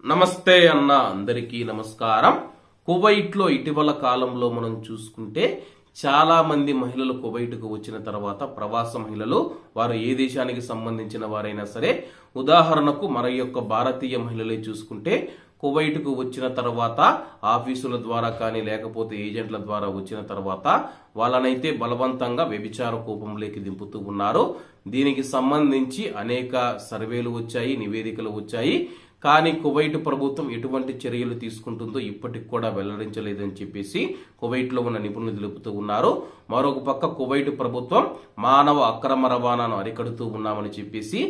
నమస్తే అన్న అందరికీ నమస్కారం. కువైట్ లో ఇటీవల కాలంలో మనం చూసుకుంటే చాలా మంది మహిళలు కువైట్ కు వచ్చిన తర్వాత ప్రవాస మహిళలు వారు ఏ దేశానికి సంబంధించిన వారైనా సరే, ఉదాహరణకు మన యొక్క భారతీయ మహిళలే చూసుకుంటే కువైట్ కు వచ్చిన తర్వాత ఆఫీసుల ద్వారా కానీ లేకపోతే ఏజెంట్ల ద్వారా వచ్చిన తర్వాత వాళ్ళనైతే బలవంతంగా వ్యభిచార కూపంలోకి దింపుతూ ఉన్నారు. దీనికి సంబంధించి అనేక సర్వేలు వచ్చాయి, నివేదికలు వచ్చాయి. కానీ కువైట్ ప్రభుత్వం ఎటువంటి చర్యలు తీసుకుంటుందో ఇప్పటికి కూడా వెల్లడించలేదని చెప్పేసి కువైట్ లో ఉన్న నిపుణులు తెలుపుతూ ఉన్నారు. మరొక పక్క కువైట్ ప్రభుత్వం మానవ అక్రమ రవాణాను అరికడుతూ ఉన్నామని చెప్పేసి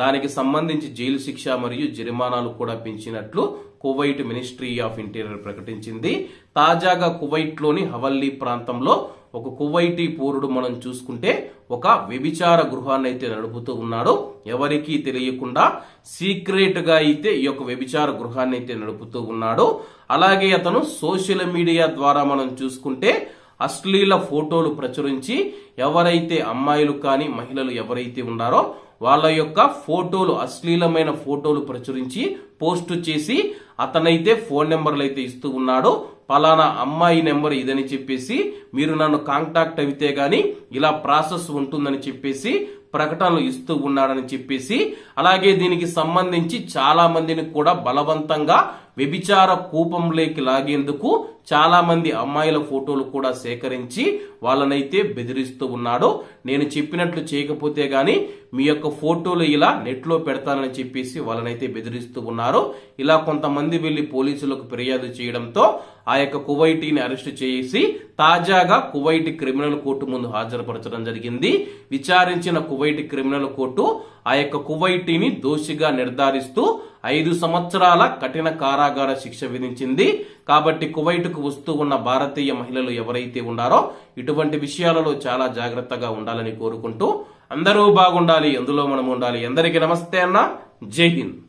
దానికి సంబంధించి జైలు శిక్ష మరియు జరిమానాలు కూడా పెంచినట్లు కువైట్ మినిస్ట్రీ ఆఫ్ ఇంటీరియర్ ప్రకటించింది. తాజాగా కువైట్ లోని హవల్లీ ప్రాంతంలో ఒక కువైటీ పౌరుడు మనం చూసుకుంటే ఒక వ్యభిచార గృహాన్ని అయితే నడుపుతూ ఉన్నాడు. ఎవరికీ తెలియకుండా సీక్రెట్ గా అయితే ఈ యొక్క వ్యభిచార గృహాన్ని అయితే నడుపుతూ ఉన్నాడు. అలాగే అతను సోషల్ మీడియా ద్వారా మనం చూసుకుంటే అశ్లీల ఫోటోలు ప్రచురించి ఎవరైతే అమ్మాయిలు కానీ మహిళలు ఎవరైతే ఉన్నారో వాళ్ళ యొక్క ఫోటోలు, అశ్లీలమైన ఫోటోలు ప్రచురించి పోస్టు చేసి అతనైతే ఫోన్ నెంబర్లు అయితే ఇస్తూ ఉన్నాడు. పలానా అమ్మాయి నెంబర్ ఇదని చెప్పేసి మీరు నన్ను కాంటాక్ట్ అయితే గాని ఇలా ప్రాసెస్ ఉంటుందని చెప్పేసి ప్రకటనలు ఇస్తూ ఉన్నాడని చెప్పేసి, అలాగే దీనికి సంబంధించి చాలా మందిని కూడా బలవంతంగా వ్యభిచార కూపంలోకి లాగేందుకు చాలా మంది అమ్మాయిల ఫోటోలు కూడా సేకరించి వాళ్ళనైతే బెదిరిస్తూ ఉన్నాడు. నేను చెప్పినట్లు చేయకపోతే గాని మీ యొక్క ఫోటోలు ఇలా నెట్ లో పెడతానని చెప్పేసి వాళ్ళనైతే బెదిరిస్తూ ఉన్నారు. ఇలా కొంతమంది వెళ్లి పోలీసులకు ఫిర్యాదు చేయడంతో ఆ యొక్క కువైటీని అరెస్ట్ చేసి తాజాగా కువైట్ క్రిమినల్ కోర్టు ముందు హాజరుపరచడం జరిగింది. విచారించిన కువైట్ క్రిమినల్ కోర్టు ఆ యొక్క కువైటీని దోషిగా నిర్ధారిస్తూ 5 సంవత్సరాల కఠిన కారాగార శిక్ష విధించింది. కాబట్టి కువైట్ కు వస్తూ ఉన్న భారతీయ మహిళలు ఎవరైతే ఉన్నారో ఇటువంటి విషయాలలో చాలా జాగ్రత్తగా ఉండాలని కోరుకుంటూ అందరూ బాగుండాలి, అందులో మనం ఉండాలి. అందరికీ నమస్తే అన్న, జై హింద్.